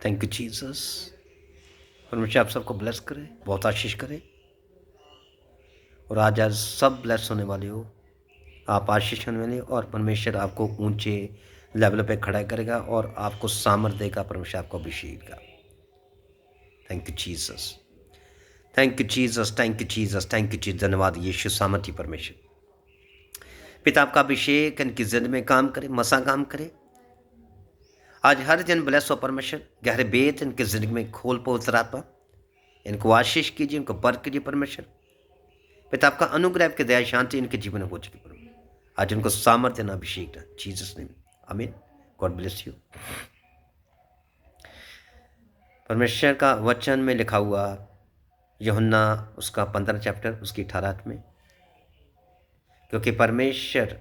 Thank you Jesus. परमेश्वर आप सबको ब्लेस करे, बहुत आशीष करे। और आज सब ब्लेस होने वाले हो, आप आशीष होने वाले हो और परमेश्वर आपको ऊंचे लेवल पे खड़ा करेगा और आपको सामर्थ देगा। परमेश्वर आपको अभिषेक का। Thank you Jesus, thank you Jesus, thank you Jesus, thank you Jesus. धन्यवाद यीशु सामर्थी परमेश्वर। पिता आपका अभिषेक इनकी जिंदगी में काम करे, मसा काम करे। आज हर जन ब्लेस हो परमेश्वर, गहरे बेत इनकी जिंदगी में खोल पवित्र आत्मा, इनको आशीष कीजिए, इनको बरकत कीजिए परमेश्वर। पिता आपका अनुग्रह, आपकी दया शांति इनके जीवन में हो चुकी परमेश्वर। आज उनको सामर्थ्य ना अभिषेक ना, जीसस नेम, आमीन। God bless you. परमेश्वर का वचन में लिखा हुआ यूहन्ना उसका 15 चैप्टर उसकी 18 में, क्योंकि परमेश्वर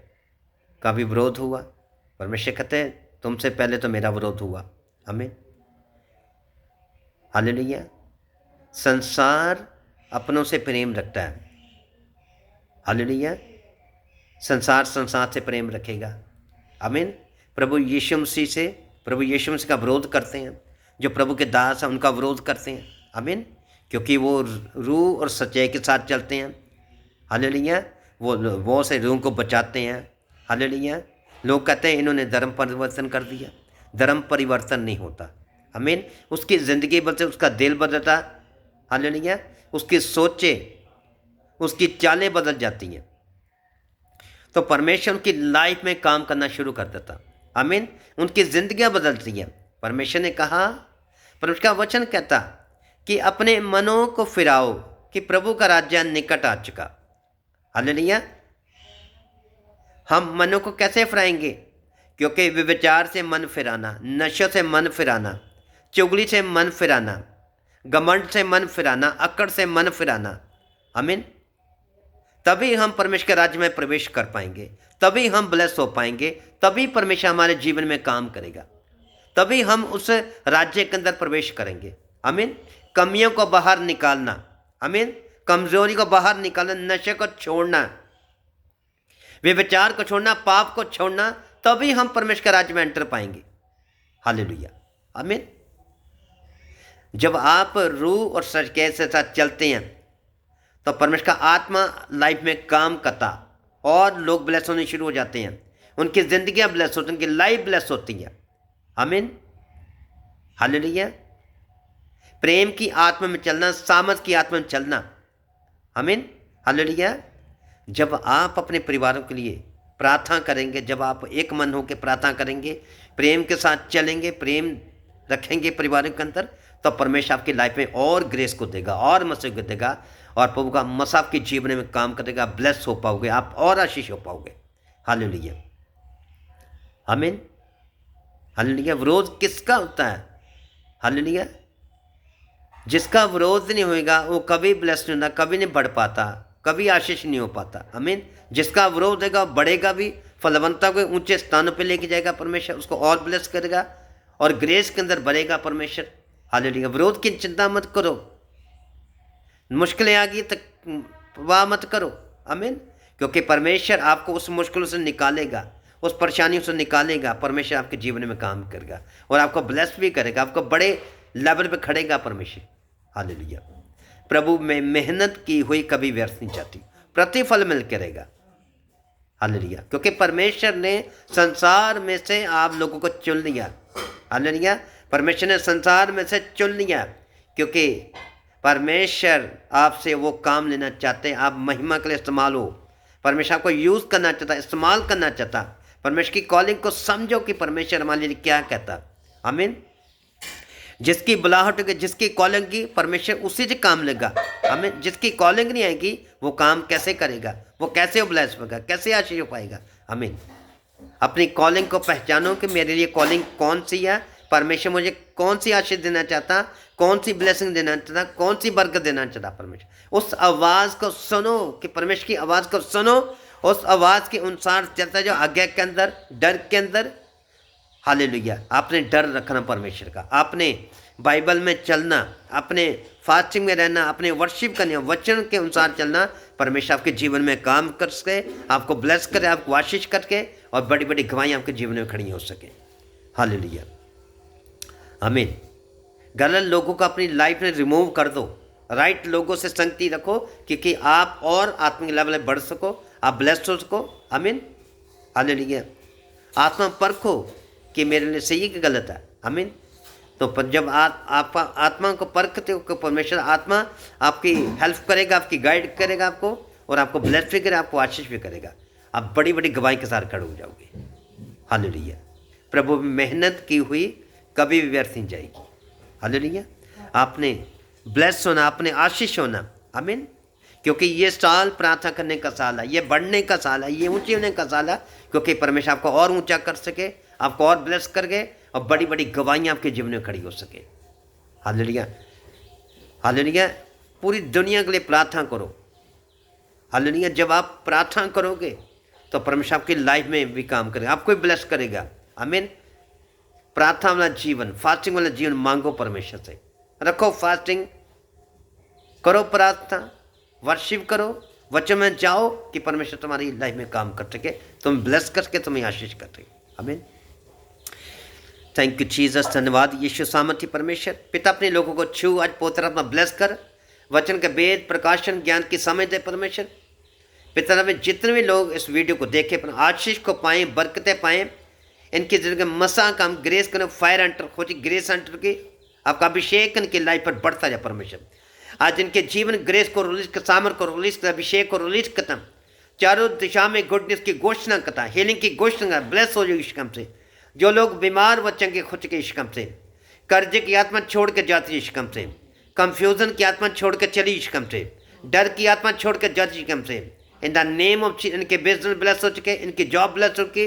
का भी विरोध हुआ। परमेश्वर कहते हैं तुमसे पहले तो मेरा विरोध हुआ। आमीन, हालेलुया। संसार अपनों से प्रेम रखता है, हालेलुया। संसार से प्रेम रखेगा, आमीन। प्रभु यीशु मसीह का विरोध करते हैं, जो प्रभु के दास हैं उनका विरोध करते हैं, आमीन। क्योंकि वो रूह और सच्चाई के साथ चलते हैं, हालेलुया। वो से रूह को बचाते हैं, हालेलुया। लोग कहते हैं इन्होंने धर्म परिवर्तन कर दिया, धर्म परिवर्तन नहीं होता, आमीन। उसकी ज़िंदगी बदलते, उसका दिल बदलता, हालेलुया। उसकी सोचें, उसकी चालें बदल जाती हैं, तो परमेश्वर उनकी लाइफ में काम करना शुरू कर देता, आमीन। उनकी जिंदगियां बदलती हैं। परमेश्वर ने कहा, परमेश्वर का वचन कहता कि अपने मनों को फिराओ कि प्रभु का राज्य निकट आ चुका, हालेलुया। हम मनों को कैसे फिराएंगे? क्योंकि विचार से मन फिराना, नशे से मन फिराना, चुगली से मन फिराना, घमंड से मन फिराना, अकड़ से मन फिराना, आमीन। तभी हम परमेश्वर के राज्य में प्रवेश कर पाएंगे, तभी हम ब्लेस हो पाएंगे, तभी परमेश्वर हमारे जीवन में काम करेगा, तभी हम उस राज्य के अंदर प्रवेश करेंगे, आमीन। कमियों को बाहर निकालना, आमीन। कमजोरी को बाहर निकालना, नशे को छोड़ना, व्यभिचार को छोड़ना, पाप को छोड़ना, तभी हम परमेश्वर के राज्य में एंटर पाएंगे, हालेलुया, आमीन। जब आप रूह और सच के साथ चलते हैं तो परमेश्वर का आत्मा लाइफ में काम करता और लोग ब्लेस होने शुरू हो जाते हैं, उनकी जिंदगियां ब्लेस होती हैं, उनकी लाइफ ब्लेस होती है, आमीन, हालेलुया। प्रेम की आत्मा में चलना, सामर्थ की आत्मा में चलना, आमीन, हालेलुया। जब आप अपने परिवारों के लिए प्रार्थना करेंगे, जब आप एक मन होकर प्रार्थना करेंगे, प्रेम के साथ चलेंगे, प्रेम रखेंगे परिवारों के अंदर, तो परमेश्वर आपकी लाइफ में और ग्रेस को देगा और मसीह को देगा और प्रभु का मसा आपके जीवन में काम करेगा। ब्लेस हो पाओगे आप और आशीष हो पाओगे, हालेलुया, आमीन, हालेलुया। विरोध किसका होता है? हालेलुया। जिसका विरोध नहीं होएगा वो कभी ब्लेस नहीं होता, कभी नहीं बढ़ पाता, कभी आशीष नहीं हो पाता, आमीन। जिसका विरोध होगा बढ़ेगा भी, फलवंता को ऊंचे स्थानों पे लेके जाएगा परमेश्वर, उसको और ब्लेस करेगा और ग्रेस के अंदर बढ़ेगा परमेश्वर, हालेलुया। विरोध की चिंता मत करो, मुश्किलें आ गई तो वाह मत करो, आमीन। क्योंकि परमेश्वर आपको उस मुश्किलों से निकालेगा, उस परेशानियों से निकालेगा। परमेश्वर आपके जीवन में काम करेगा और आपको ब्लेस भी करेगा, आपको बड़े लेवल पे खड़ेगा परमेश्वर, हालेलुया। प्रभु में मेहनत की हुई कभी व्यर्थ नहीं जाती, प्रतिफल मिल के रहेगा, हालेलुया। क्योंकि परमेश्वर ने संसार में से आप लोगों को चुन लिया, हालेलुया। परमेश्वर ने संसार में से चुन लिया क्योंकि परमेश्वर आपसे वो काम लेना चाहते हैं, आप महिमा के लिए इस्तेमाल हो। परमेश्वर आपको यूज़ करना चाहता, इस्तेमाल करना चाहता। परमेश्वर की कॉलिंग को समझो कि परमेश्वर हमारे लिए क्या कहता, आमीन। जिसकी बुलाहट होगी, जिसकी कॉलिंग की, परमेश्वर उसी से काम लेगा, आमीन। जिसकी कॉलिंग नहीं आएगी वो काम कैसे करेगा, वो कैसे ब्लेस होगा, कैसे आशीष हो पाएगा, आमीन। अपनी कॉलिंग को पहचानो कि मेरे लिए कॉलिंग कौन सी है, परमेश्वर मुझे कौन सी आशीष देना चाहता, कौन सी ब्लेसिंग देना चाहता, कौन सी बरकत देना चाहता परमेश्वर। उस आवाज़ को सुनो कि परमेश्वर की आवाज़ को सुनो, उस आवाज़ के अनुसार चलता जो आज्ञा के अंदर, डर के अंदर, हालेलुया। आपने डर रखना परमेश्वर का, आपने बाइबल में चलना, अपने फास्टिंग में रहना, अपने वर्शिप करने, वचन के अनुसार चलना। परमेश्वर आपके जीवन में काम कर सके, आपको ब्लेस करे, आपको आशीष करके और बड़ी बड़ी गवाहियाँ आपके जीवन में खड़ी हो सके, हालेलुया, आमीन। गलत लोगों को अपनी लाइफ में रिमूव कर दो, राइट लोगों से संगति रखो, क्योंकि आप और आत्मिक लेवल में बढ़ सको, आप ब्लेस्ड हो सको। आमीन, हालेलुया। आत्मा परखो कि मेरे लिए सही कि गलत है। आमीन। तो जब आप आत्मा को परखते हो, परमेश्वर आत्मा आपकी हेल्प करेगा, आपकी गाइड करेगा आपको, और आपको ब्लेस भी करेगा, आपको आशीष भी करेगा। आप बड़ी बड़ी गवाही के साथ खड़े हो जाओगे। हालेलुया। प्रभु में मेहनत की हुई कभी भी व्यर्थ नहीं जाएगी। हालेलुया। आपने ब्लेस होना, आपने आशीष होना। आमीन। क्योंकि ये साल प्रार्थना करने का साल है, ये बढ़ने का साल है, ये ऊंचे होने का साल है, क्योंकि परमेश्वर आपको और ऊंचा कर सके, आपको और ब्लेस करके, और बड़ी बड़ी गवाहियाँ आपके जीवन में खड़ी हो सके। Hallelujah, hallelujah. पूरी दुनिया के लिए प्रार्थना करो। हालेलुया। जब आप प्रार्थना करोगे तो परमेश्वर आपकी लाइफ में भी काम करेगा, आपको भी ब्लेस करेगा। आमीन। प्रार्थना वाला जीवन, फास्टिंग वाला जीवन मांगो परमेश्वर से, रखो फास्टिंग, करो प्रार्थना, वर्शिप करो, वचन में जाओ कि परमेश्वर तुम्हारी लाइफ में काम कर सके, तुम ब्लेस कर सके, तुम्हें आशीष कर सके। आमीन। Thank you Jesus. धन्यवाद यीशु सामर्थी परमेश्वर। पिता अपने लोगों को छू, आज पवित्र आत्मा ब्लेस कर, वचन के वेद प्रकाशन ज्ञान की समझ दे परमेश्वर। पिता में जितने भी लोग इस वीडियो को देखें, अपने आशीष को पाएँ, बरकतें पाएँ, इनकी जिंदगी मसा काम ग्रेस करें, फायर एंटर खोजी, ग्रेस एंटर की आपका अभिषेक इनकी लाइफ पर बढ़ता जाए परमेश्वर। आज इनके जीवन ग्रेस को रिलीज कर, सामर को रिलीज कर, अभिषेक को रिलीज करता, चारों दिशा में गुडनेस की घोषणा करता, हीलिंग की घोषणा, ब्लेस हो जाए इश्कम से। जो लोग बीमार व चंगे खुद के इश्कम से, कर्जे की आत्मा छोड़ के जाती इश्कम से, कंफ्यूजन की आत्मा छोड़ के चली इश्कम से, डर की आत्मा छोड़ के जाती इश्कम से। इन द नेम ऑफ, इनके बिजनेस ब्लेस हो चुके, इनकी जॉब ब्लेस हो चुकी,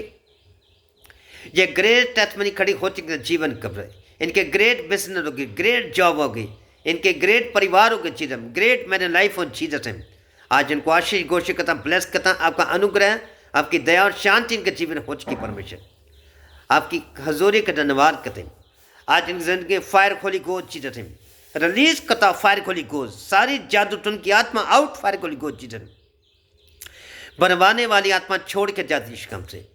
ये ग्रेट टेस्टमनी खड़ी हो चुकी जीवन कब, इनके ग्रेट बिजनेस होगी, ग्रेट जॉब होगी, इनके ग्रेट परिवार होगी, चीज़ ग्रेट मैंने लाइफ ऑन चीज़ है। आज इनको आशीष घोषित करता, ब्लेस करता, आपका अनुग्रह, आपकी दया और शांति इनके जीवन हो चुकी परमेश्वर। आपकी हजूरी का धन्यवाद करते हैं। आज इनकी जिंदगी फायर खोली गोज चीज़ है, रिलीज करता फायर खोली गोज, सारी जादू टून की आत्मा आउट, फायर खोली गोज चीज़ बनवाने वाली आत्मा छोड़ के जाती इश्कम से,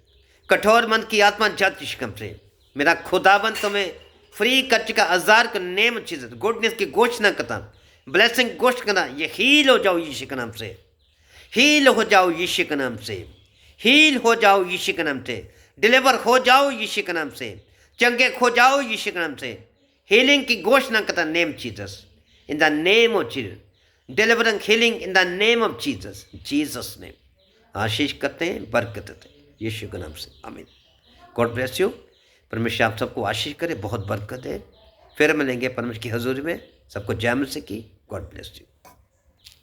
कठोर मन की आत्मा जाती इश्कम से। मेरा खुदाबंद तुम्हें फ्री कर चुका, हजार का नेम चीज़, गुडनेस की घोषणा करता, ब्लेसिंग घोषणा करना, ये हील हो जाओ यीशु के नाम से, हील हो जाओ यीशु के नाम से, हील हो जाओ यीशु के नाम से, डिलीवर हो जाओ यीशु के नाम से, चंगे हो जाओ यीशु के नाम से। हीलिंग की घोषणा करता, name Jesus, in the name of Jesus, delivering healing in the name of Jesus, Jesus name. आशीष करते हैं, बरकत देते हैं यीशु के नाम से। आमीन। God bless you. परमेश्वर आप सबको आशीष करे, बहुत बरकत है। फिर मिलेंगे परमेश्वर की हजूरी में। सबको जय मसीह की। God bless you.